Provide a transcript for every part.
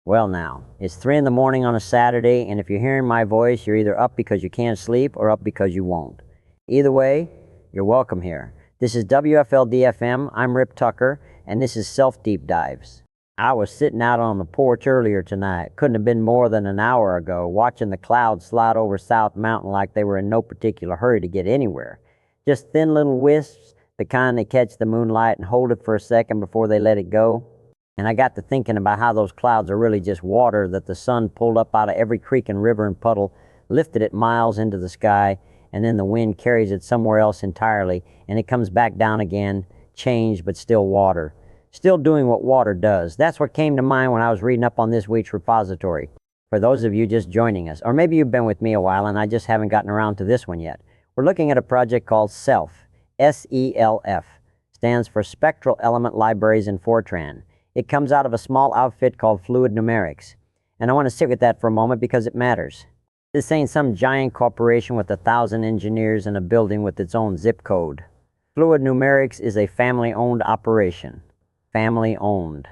Well now, it's 3 in the morning on a Saturday, and if you're hearing my voice, you're either up because you can't sleep or up because you won't. Either way, you're welcome here. This is WFLD-FM, I'm Ripp Tucker, and this is Self Deep Dives. I was sitting out on the porch earlier tonight, couldn't have been more than an hour ago, watching the clouds slide over South Mountain like they were in no particular hurry to get anywhere. Just thin little wisps, the kind that catch the moonlight and hold it for a second before they let it go. And I got to thinking about how those clouds are really just water that the sun pulled up out of every creek and river and puddle, lifted it miles into the sky, and then the wind carries it somewhere else entirely, and it comes back down again, changed but still water. Still doing what water does. That's what came to mind when I was reading up on this week's repository. For those of you just joining us, or maybe you've been with me a while and I just haven't gotten around to this one yet, we're looking at a project called SELF, S-E-L-F, stands for Spectral Element Libraries in Fortran. It comes out of a small outfit called Fluid Numerics. And I want to sit with that for a moment because it matters. This ain't some giant corporation with 1,000 engineers in a building with its own zip code. Fluid Numerics is a family-owned operation. Family-owned.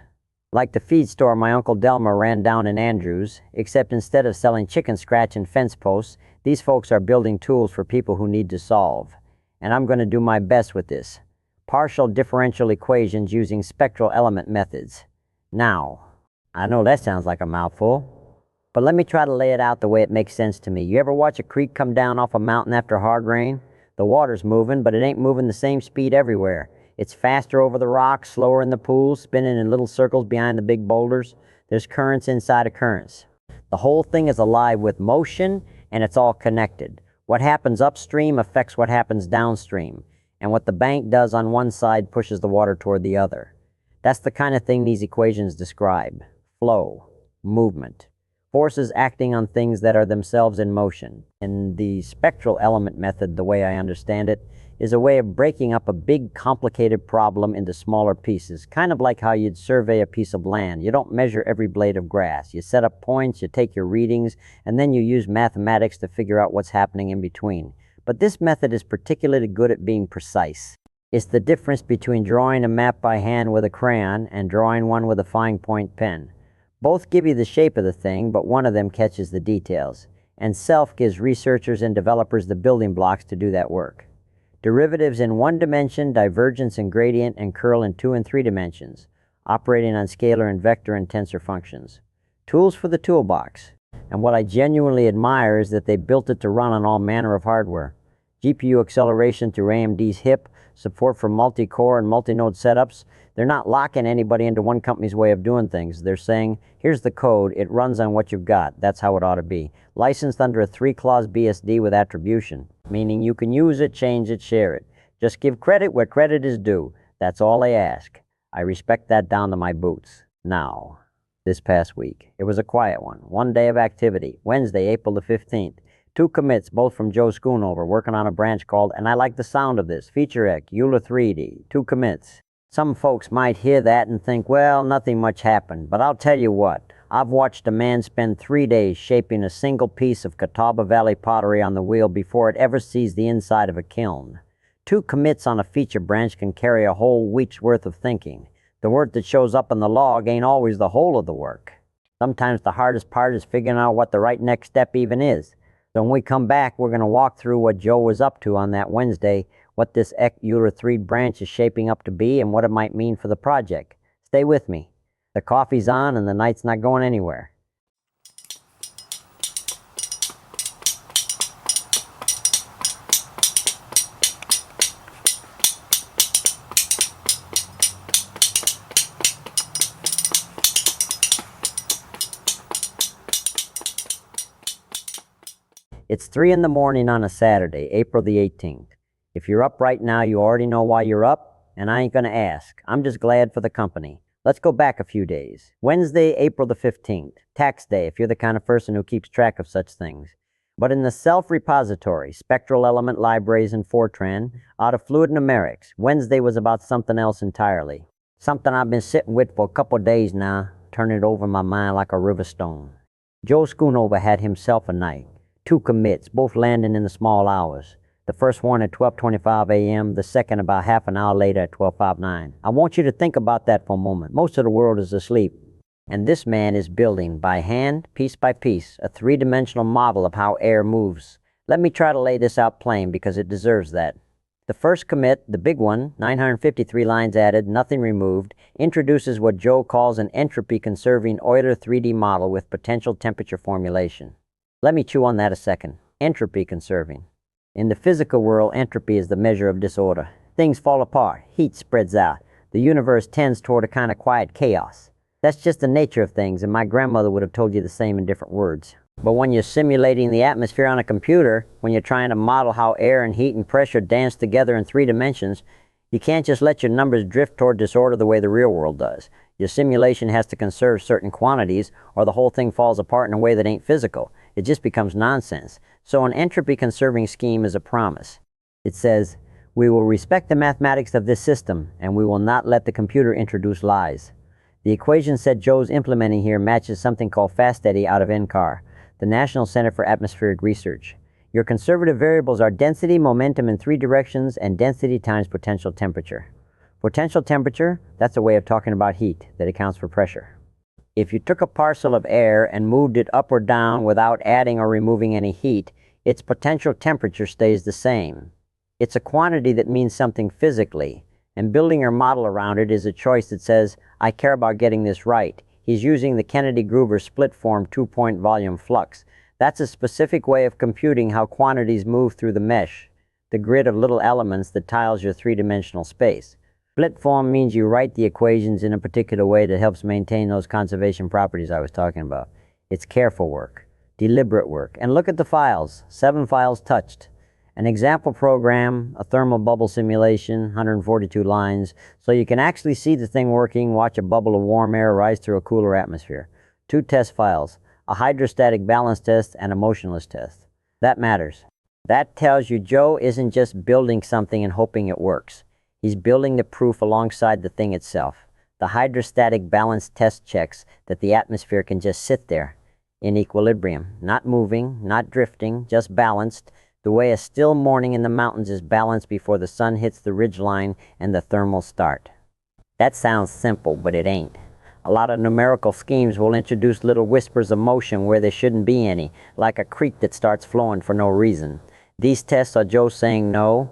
Like the feed store my Uncle Delmer ran down in Andrews, except instead of selling chicken scratch and fence posts, these folks are building tools for people who need to solve. And I'm going to do my best with this. Partial differential equations using spectral element methods. Now, I know that sounds like a mouthful, but let me try to lay it out the way it makes sense to me. You ever watch a creek come down off a mountain after hard rain? The water's moving, but it ain't moving the same speed everywhere. It's faster over the rocks, slower in the pools, spinning in little circles behind the big boulders. There's currents inside of currents. The whole thing is alive with motion, and it's all connected. What happens upstream affects what happens downstream. And what the bank does on one side pushes the water toward the other. That's the kind of thing these equations describe. Flow, movement, forces acting on things that are themselves in motion. And the spectral element method, the way I understand it, is a way of breaking up a big, complicated problem into smaller pieces, kind of like how you'd survey a piece of land. You don't measure every blade of grass. You set up points, you take your readings, and then you use mathematics to figure out what's happening in between. But this method is particularly good at being precise. It's the difference between drawing a map by hand with a crayon and drawing one with a fine point pen. Both give you the shape of the thing, but one of them catches the details. And SELF gives researchers and developers the building blocks to do that work. Derivatives in 1 dimension, divergence and gradient, and curl in 2 and 3 dimensions, operating on scalar and vector and tensor functions. Tools for the toolbox. And what I genuinely admire is that they built it to run on all manner of hardware. GPU acceleration through AMD's HIP, support for multi-core and multi-node setups. They're not locking anybody into one company's way of doing things. They're saying, here's the code, it runs on what you've got. That's how it ought to be. Licensed under a 3-clause BSD with attribution, meaning you can use it, change it, share it. Just give credit where credit is due. That's all they ask. I respect that down to my boots. Now, this past week, it was a quiet one. 1 day of activity, Wednesday, April the 15th. 2 commits, both from Joe Schoonover, working on a branch called, and I like the sound of this, Feature Ec, Euler 3D, 2 commits. Some folks might hear that and think, well, nothing much happened, but I'll tell you what, I've watched a man spend 3 days shaping a single piece of Catawba Valley pottery on the wheel before it ever sees the inside of a kiln. 2 commits on a feature branch can carry a whole week's worth of thinking. The work that shows up in the log ain't always the whole of the work. Sometimes the hardest part is figuring out what the right next step even is. So when we come back, we're going to walk through what Joe was up to on that Wednesday, what this Euler 3 branch is shaping up to be, and what it might mean for the project. Stay with me. The coffee's on and the night's not going anywhere. It's 3 in the morning on a Saturday, April the 18th. If you're up right now, you already know why you're up, and I ain't gonna ask. I'm just glad for the company. Let's go back a few days. Wednesday, April the 15th, tax day if you're the kind of person who keeps track of such things. But in the SELF repository, Spectral Element Libraries in Fortran, out of Fluid Numerics, Wednesday was about something else entirely. Something I've been sitting with for a couple days now, turning it over in my mind like a river stone. Joe Schoonover had himself a night. 2 commits, both landing in the small hours. The first one at 12:25 a.m., the second about half an hour later at 12:59. I want you to think about that for a moment. Most of the world is asleep. And this man is building, by hand, piece by piece, a three-dimensional model of how air moves. Let me try to lay this out plain because it deserves that. The first commit, the big one, 953 lines added, nothing removed, introduces what Joe calls an entropy-conserving Euler 3D model with potential temperature formulation. Let me chew on that a second. Entropy-conserving. In the physical world, entropy is the measure of disorder. Things fall apart, heat spreads out. The universe tends toward a kind of quiet chaos. That's just the nature of things, and my grandmother would have told you the same in different words. But when you're simulating the atmosphere on a computer, when you're trying to model how air and heat and pressure dance together in 3 dimensions, you can't just let your numbers drift toward disorder the way the real world does. Your simulation has to conserve certain quantities, or the whole thing falls apart in a way that ain't physical. It just becomes nonsense. So an entropy-conserving scheme is a promise. It says, we will respect the mathematics of this system, and we will not let the computer introduce lies. The equation set Joe's implementing here matches something called FASTEDdy out of NCAR, the National Center for Atmospheric Research. Your conservative variables are density, momentum in 3 directions, and density times potential temperature. Potential temperature, that's a way of talking about heat that accounts for pressure. If you took a parcel of air and moved it up or down without adding or removing any heat, its potential temperature stays the same. It's a quantity that means something physically, and building your model around it is a choice that says, I care about getting this right. He's using the Kennedy-Gruber split-form 2-point volume flux. That's a specific way of computing how quantities move through the mesh, the grid of little elements that tiles your 3-dimensional space. Split form means you write the equations in a particular way that helps maintain those conservation properties I was talking about. It's careful work, deliberate work. And look at the files, 7 files touched. An example program, a thermal bubble simulation, 142 lines, so you can actually see the thing working, watch a bubble of warm air rise through a cooler atmosphere. 2 test files, a hydrostatic balance test and a motionless test. That matters. That tells you Joe isn't just building something and hoping it works. He's building the proof alongside the thing itself. The hydrostatic balance test checks that the atmosphere can just sit there in equilibrium, not moving, not drifting, just balanced, the way a still morning in the mountains is balanced before the sun hits the ridgeline and the thermals start. That sounds simple, but it ain't. A lot of numerical schemes will introduce little whispers of motion where there shouldn't be any, like a creek that starts flowing for no reason. These tests are Joe saying, no,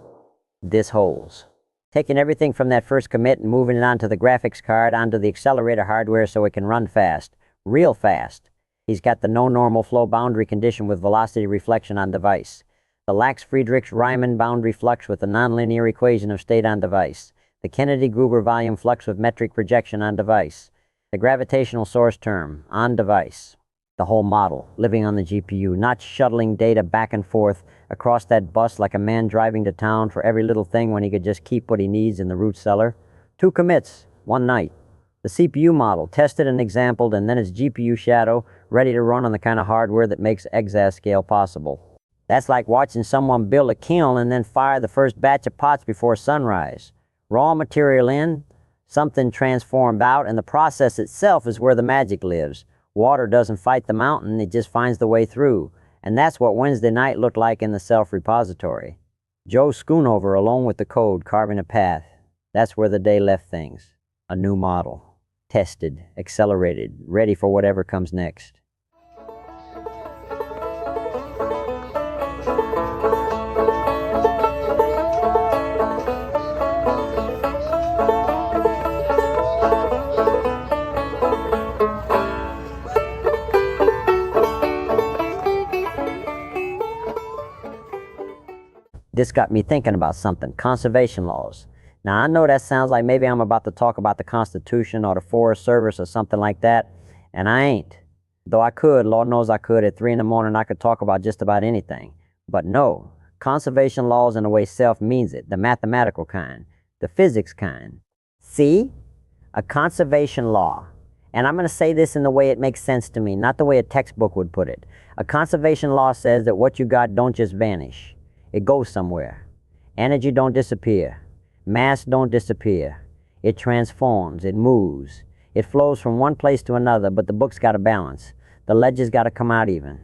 this holds. Taking everything from that first commit and moving it onto the graphics card, onto the accelerator hardware so it can run fast, real fast. He's got the no normal flow boundary condition with velocity reflection on device. The Lax-Friedrichs-Riemann boundary flux with the nonlinear equation of state on device. The Kennedy-Gruber volume flux with metric projection on device. The gravitational source term on device. The whole model, living on the GPU, not shuttling data back and forth across that bus like a man driving to town for every little thing when he could just keep what he needs in the root cellar. 2 commits, one night. The CPU model, tested and exampled, and then its GPU shadow, ready to run on the kind of hardware that makes exascale possible. That's like watching someone build a kiln and then fire the first batch of pots before sunrise. Raw material in, something transformed out, and the process itself is where the magic lives. Water doesn't fight the mountain, it just finds the way through. And that's what Wednesday night looked like in the self-repository. Joe Schoonover alone with the code, carving a path. That's where the day left things. A new model. Tested, accelerated, ready for whatever comes next. This got me thinking about something, conservation laws. Now, I know that sounds like maybe I'm about to talk about the Constitution or the Forest Service or something like that, and I ain't. Though I could, Lord knows I could, at 3 in the morning I could talk about just about anything. But no, conservation laws in the way self means it, the mathematical kind, the physics kind. See? A conservation law. And I'm going to say this in the way it makes sense to me, not the way a textbook would put it. A conservation law says that what you got don't just vanish. It goes somewhere. Energy don't disappear. Mass don't disappear. It transforms. It moves. It flows from one place to another, but the book's got to balance. The ledger's got to come out even.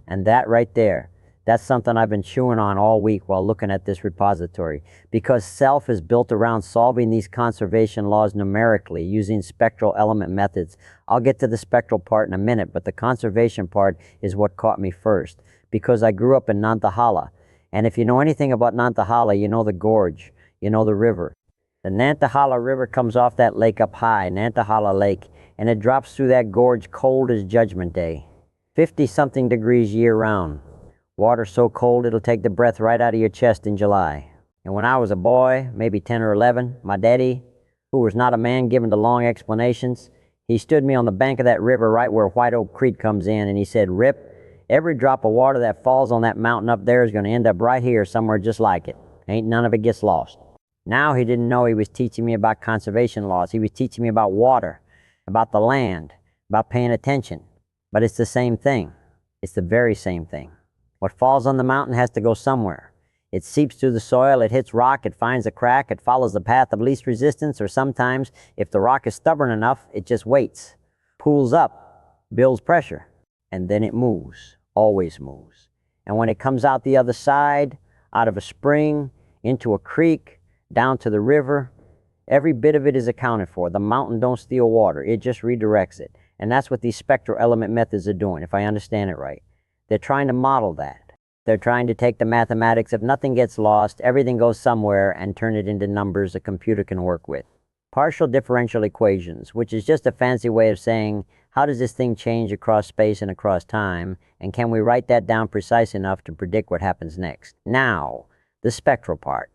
And that right there, That's something I've been chewing on all week while looking at this repository, because self is built around solving these conservation laws numerically using spectral element methods. I'll get to the spectral part in a minute, but the conservation part is what caught me first, because I grew up in Nantahala. And if you know anything about Nantahala, you know the gorge, you know the river. The Nantahala River comes off that lake up high, Nantahala Lake, and it drops through that gorge cold as Judgment Day. 50-something degrees year-round. Water so cold it'll take the breath right out of your chest in July. And when I was a boy, maybe 10 or 11, my daddy, who was not a man given to long explanations, he stood me on the bank of that river right where White Oak Creek comes in, and he said, "Rip, every drop of water that falls on that mountain up there is going to end up right here somewhere just like it. Ain't none of it gets lost." Now he didn't know he was teaching me about conservation laws. He was teaching me about water, about the land, about paying attention. But it's the same thing. It's the very same thing. What falls on the mountain has to go somewhere. It seeps through the soil, it hits rock, it finds a crack, it follows the path of least resistance, or sometimes, if the rock is stubborn enough, it just waits, pulls up, builds pressure, and then it moves, always moves. And when it comes out the other side, out of a spring, into a creek, down to the river, every bit of it is accounted for. The mountain don't steal water, it just redirects it. And that's what these spectral element methods are doing, if I understand it right. They're trying to model that. They're trying to take the mathematics of nothing gets lost, everything goes somewhere, and turn it into numbers a computer can work with. Partial differential equations, which is just a fancy way of saying, how does this thing change across space and across time, and can we write that down precise enough to predict what happens next? Now, the spectral part.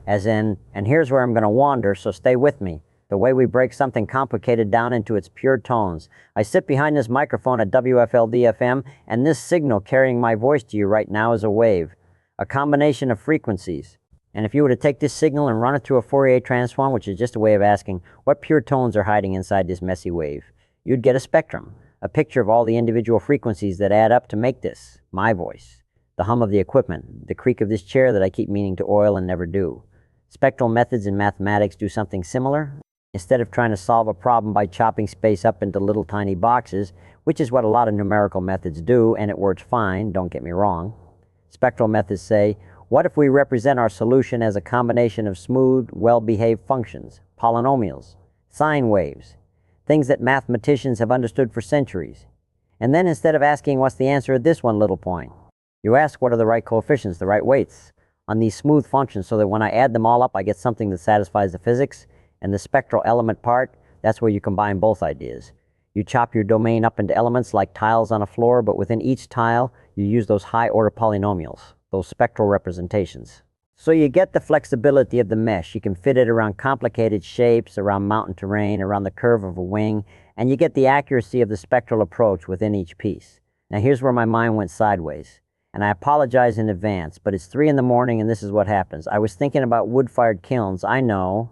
As in, and here's where I'm going to wander, so stay with me. The way we break something complicated down into its pure tones. I sit behind this microphone at WFLD-FM, and this signal carrying my voice to you right now is a wave, a combination of frequencies. And if you were to take this signal and run it through a Fourier transform, which is just a way of asking what pure tones are hiding inside this messy wave, you'd get a spectrum, a picture of all the individual frequencies that add up to make this, my voice, the hum of the equipment, the creak of this chair that I keep meaning to oil and never do. Spectral methods in mathematics do something similar. Instead of trying to solve a problem by chopping space up into little tiny boxes, which is what a lot of numerical methods do, and it works fine, don't get me wrong. Spectral methods say, what if we represent our solution as a combination of smooth, well-behaved functions, polynomials, sine waves, things that mathematicians have understood for centuries? And then instead of asking what's the answer at this one little point, you ask what are the right coefficients, the right weights, on these smooth functions so that when I add them all up, I get something that satisfies the physics. And the spectral element part, that's where you combine both ideas. You chop your domain up into elements like tiles on a floor, but within each tile, you use those high-order polynomials, those spectral representations. So you get the flexibility of the mesh. You can fit it around complicated shapes, around mountain terrain, around the curve of a wing, and you get the accuracy of the spectral approach within each piece. Now here's where my mind went sideways. And I apologize in advance, but it's 3 in the morning and this is what happens. I was thinking about wood-fired kilns. I know.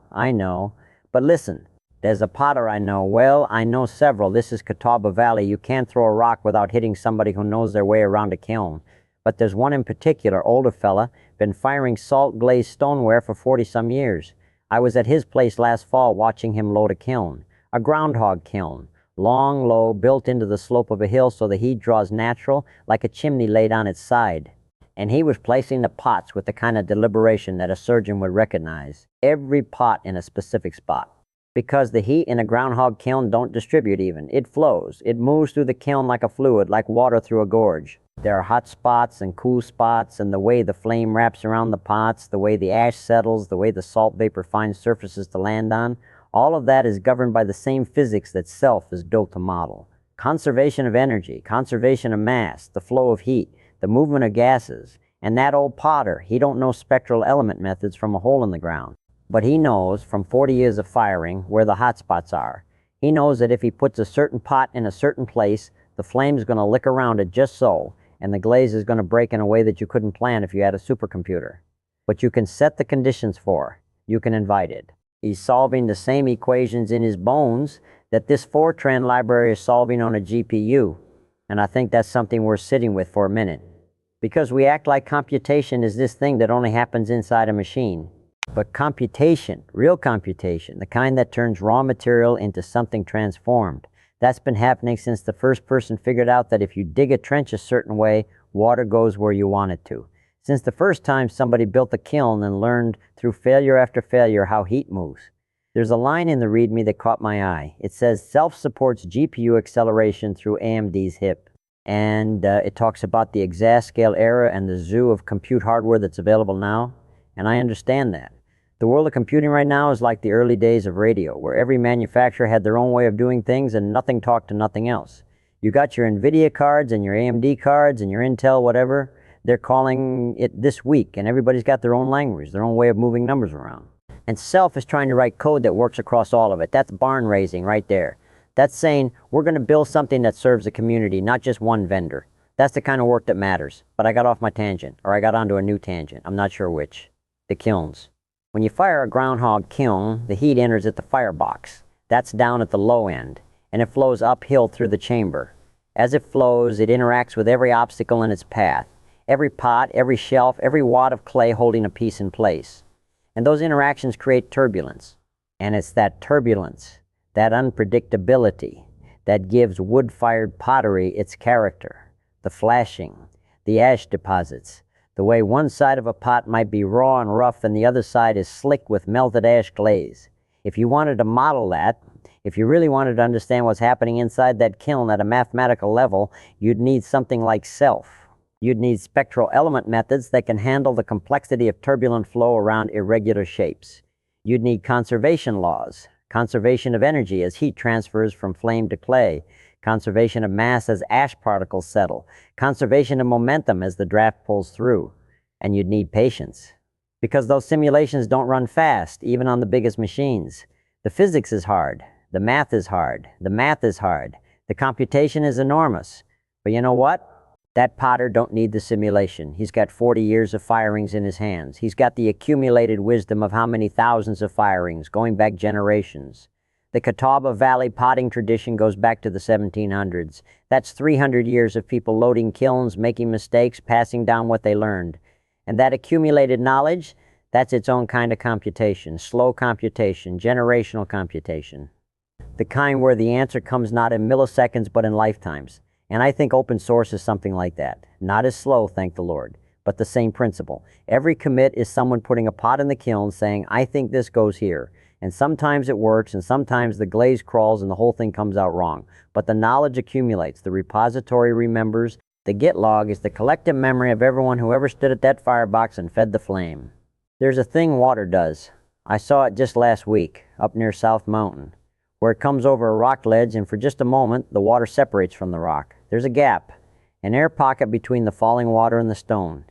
But listen, there's a potter I know. Well, I know several. This is Catawba Valley. You can't throw a rock without hitting somebody who knows their way around a kiln. But there's one in particular, older fella, been firing salt-glazed stoneware for 40-some years. I was at his place last fall watching him load a kiln, a groundhog kiln. Long, low, built into the slope of a hill so the heat draws natural, like a chimney laid on its side. And he was placing the pots with the kind of deliberation that a surgeon would recognize. Every pot in a specific spot. Because the heat in a groundhog kiln don't distribute even. It flows. It moves through the kiln like a fluid, like water through a gorge. There are hot spots and cool spots, and the way the flame wraps around the pots, the way the ash settles, the way the salt vapor finds surfaces to land on, all of that is governed by the same physics that self is built to model. Conservation of energy, conservation of mass, the flow of heat, the movement of gases. And that old potter, he don't know spectral element methods from a hole in the ground. But he knows, from 40 years of firing, where the hot spots are. He knows that if he puts a certain pot in a certain place, the flame's going to lick around it just so, and the glaze is going to break in a way that you couldn't plan if you had a supercomputer. But you can set the conditions for. You can invite it. He's solving the same equations in his bones that this Fortran library is solving on a GPU. And I think that's something worth sitting with for a minute. Because we act like computation is this thing that only happens inside a machine. But computation, real computation, the kind that turns raw material into something transformed, that's been happening since the first person figured out that if you dig a trench a certain way, Water goes where you want it to. Since the first time somebody built a kiln and learned through failure after failure how heat moves. There's a line in the README that caught my eye. It says self-supports GPU acceleration through AMD's HIP. And it talks about the exascale era and the zoo of compute hardware that's available now. And I understand that. The world of computing right now is like the early days of radio, where every manufacturer had their own way of doing things and nothing talked to nothing else. You got your NVIDIA cards and your AMD cards and your Intel whatever. They're calling it this week, and everybody's got their own language, their own way of moving numbers around. And Self is trying to write code that works across all of it. That's barn raising right there. That's saying we're going to build something that serves the community, not just one vendor. That's the kind of work that matters. But I got off my tangent, or I got onto a new tangent. I'm not sure which. The kilns. When you fire a groundhog kiln, the heat enters at the firebox. That's down at the low end, and it flows uphill through the chamber. As it flows, it interacts with every obstacle in its path. Every pot, every shelf, every wad of clay holding a piece in place. And those interactions create turbulence. And it's that turbulence, that unpredictability, that gives wood-fired pottery its character. The flashing, the ash deposits, the way one side of a pot might be raw and rough and the other side is slick with melted ash glaze. If you wanted to model that, if you really wanted to understand what's happening inside that kiln at a mathematical level, you'd need something like Self. You'd need spectral element methods that can handle the complexity of turbulent flow around irregular shapes. You'd need conservation laws, conservation of energy as heat transfers from flame to clay, conservation of mass as ash particles settle, conservation of momentum as the draft pulls through. And you'd need patience, because those simulations don't run fast, even on the biggest machines. The physics is hard, the math is hard, the math is hard, the computation is enormous. But you know what? That potter don't need the simulation. He's got 40 years of firings in his hands. He's got the accumulated wisdom of how many thousands of firings, going back generations. The Catawba Valley potting tradition goes back to the 1700s. That's 300 years of people loading kilns, making mistakes, passing down what they learned. And that accumulated knowledge, that's its own kind of computation, slow computation, generational computation. The kind where the answer comes not in milliseconds but in lifetimes. And I think open source is something like that. Not as slow, thank the Lord, but the same principle. Every commit is someone putting a pot in the kiln saying, I think this goes here. And sometimes it works, and sometimes the glaze crawls and the whole thing comes out wrong. But the knowledge accumulates, the repository remembers, the Git log is the collective memory of everyone who ever stood at that firebox and fed the flame. There's a thing water does. I saw it just last week, up near South Mountain, where it comes over a rock ledge and for just a moment the water separates from the rock. There's a gap, an air pocket between the falling water and the stone.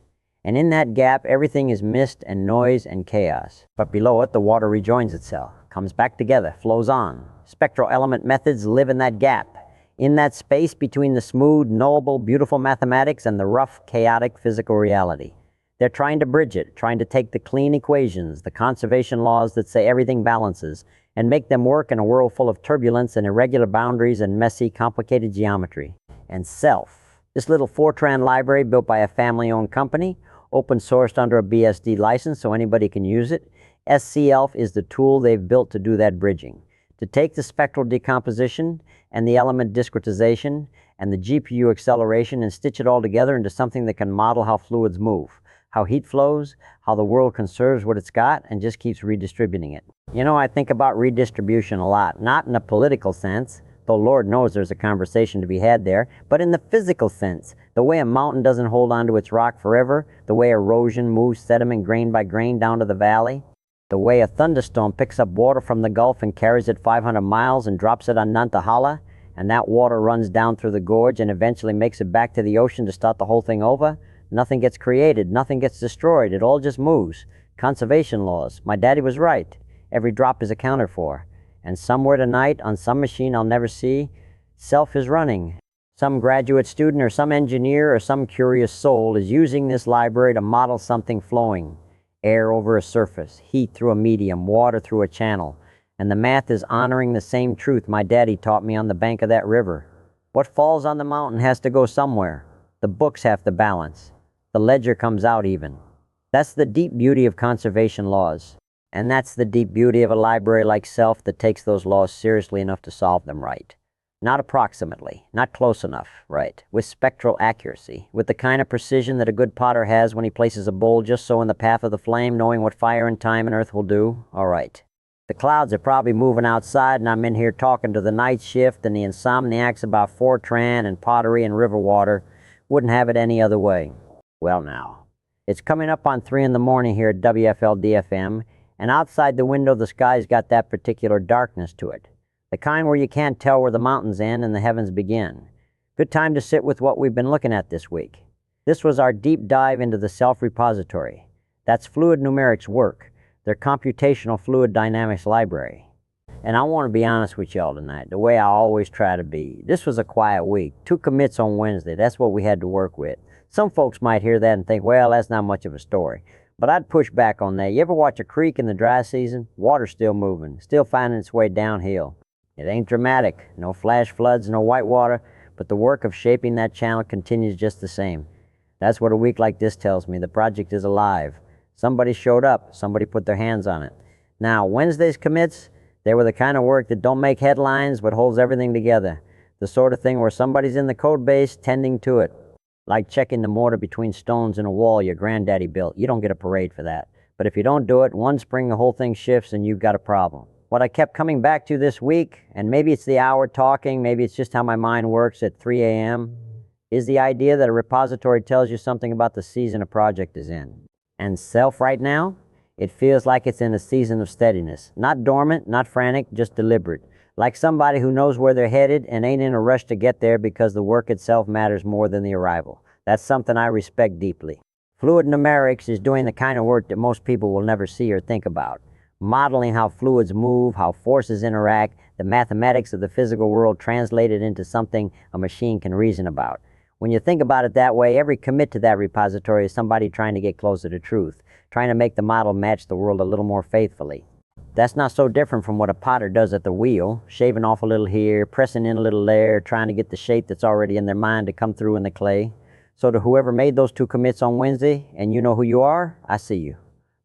And in that gap everything is mist and noise and chaos. But below it the water rejoins itself, comes back together, flows on. Spectral element methods live in that gap, in that space between the smooth, knowable, beautiful mathematics and the rough, chaotic physical reality. They're trying to bridge it, trying to take the clean equations, the conservation laws that say everything balances, and make them work in a world full of turbulence and irregular boundaries and messy, complicated geometry. And Self, this little Fortran library built by a family-owned company, open sourced under a BSD license so anybody can use it. SCELF is the tool they've built to do that bridging, to take the spectral decomposition and the element discretization and the GPU acceleration and stitch it all together into something that can model how fluids move, how heat flows, how the world conserves what it's got and just keeps redistributing it. You know, I think about redistribution a lot, not in a political sense, though Lord knows there's a conversation to be had there, but in the physical sense, the way a mountain doesn't hold onto its rock forever, the way erosion moves sediment grain by grain down to the valley, the way a thunderstorm picks up water from the Gulf and carries it 500 miles and drops it on Nantahala, and that water runs down through the gorge and eventually makes it back to the ocean to start the whole thing over. Nothing gets created, nothing gets destroyed, it all just moves. Conservation laws. My daddy was right. Every drop is accounted for. And somewhere tonight, on some machine I'll never see, Self is running. Some graduate student or some engineer or some curious soul is using this library to model something flowing. Air over a surface, heat through a medium, water through a channel. And the math is honoring the same truth my daddy taught me on the bank of that river. What falls on the mountain has to go somewhere. The books have to balance. The ledger comes out even. That's the deep beauty of conservation laws. And that's the deep beauty of a library like Self that takes those laws seriously enough to solve them right. Not approximately, not close enough, right, with spectral accuracy, with the kind of precision that a good potter has when he places a bowl just so in the path of the flame, knowing what fire and time and earth will do. All right. The clouds are probably moving outside, and I'm in here talking to the night shift and the insomniacs about Fortran and pottery and river water. Wouldn't have it any other way. Well now, it's coming up on 3 in the morning here at WFLD-FM, and outside the window the sky's got that particular darkness to it. The kind where you can't tell where the mountains end and the heavens begin. Good time to sit with what we've been looking at this week. This was our deep dive into the self-repository. That's Fluid Numerics work, their computational fluid dynamics library. And I want to be honest with y'all tonight, the way I always try to be. This was a quiet week. 2 commits on Wednesday. That's what we had to work with. Some folks might hear that and think, well, that's not much of a story. But I'd push back on that. You ever watch a creek in the dry season? Water's still moving, still finding its way downhill. It ain't dramatic, no flash floods, no whitewater, but the work of shaping that channel continues just the same. That's what a week like this tells me. The project is alive. Somebody showed up. Somebody put their hands on it. Now, Wednesday's commits, they were the kind of work that don't make headlines but holds everything together. The sort of thing where somebody's in the code base tending to it. Like checking the mortar between stones in a wall your granddaddy built. You don't get a parade for that. But if you don't do it, one spring the whole thing shifts and you've got a problem. What I kept coming back to this week, and maybe it's the hour talking, maybe it's just how my mind works at 3 a.m., is the idea that a repository tells you something about the season a project is in. And self right now, it feels like it's in a season of steadiness. Not dormant, not frantic, just deliberate. Like somebody who knows where they're headed and ain't in a rush to get there because the work itself matters more than the arrival. That's something I respect deeply. Fluid Numerics is doing the kind of work that most people will never see or think about. Modeling how fluids move, how forces interact, the mathematics of the physical world translated into something a machine can reason about. When you think about it that way, every commit to that repository is somebody trying to get closer to truth, trying to make the model match the world a little more faithfully. That's not so different from what a potter does at the wheel, shaving off a little here, pressing in a little there, trying to get the shape that's already in their mind to come through in the clay. So to whoever made those 2 commits on Wednesday, and you know who you are, I see you.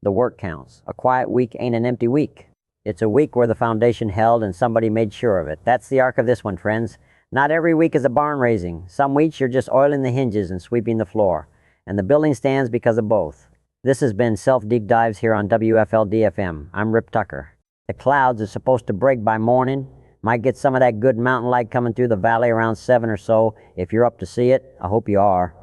The work counts. A quiet week ain't an empty week. It's a week where the foundation held and somebody made sure of it. That's the arc of this one, friends. Not every week is a barn raising. Some weeks you're just oiling the hinges and sweeping the floor. And the building stands because of both. This has been Self-Deep Dives here on WFLD-FM. I'm Ripp Tucker. The clouds are supposed to break by morning. Might get some of that good mountain light coming through the valley around 7 or so. If you're up to see it, I hope you are.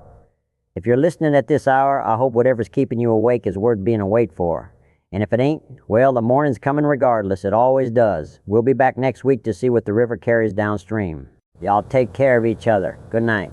If you're listening at this hour, I hope whatever's keeping you awake is worth being awake for. And if it ain't, well, the morning's coming regardless. It always does. We'll be back next week to see what the river carries downstream. Y'all take care of each other. Good night.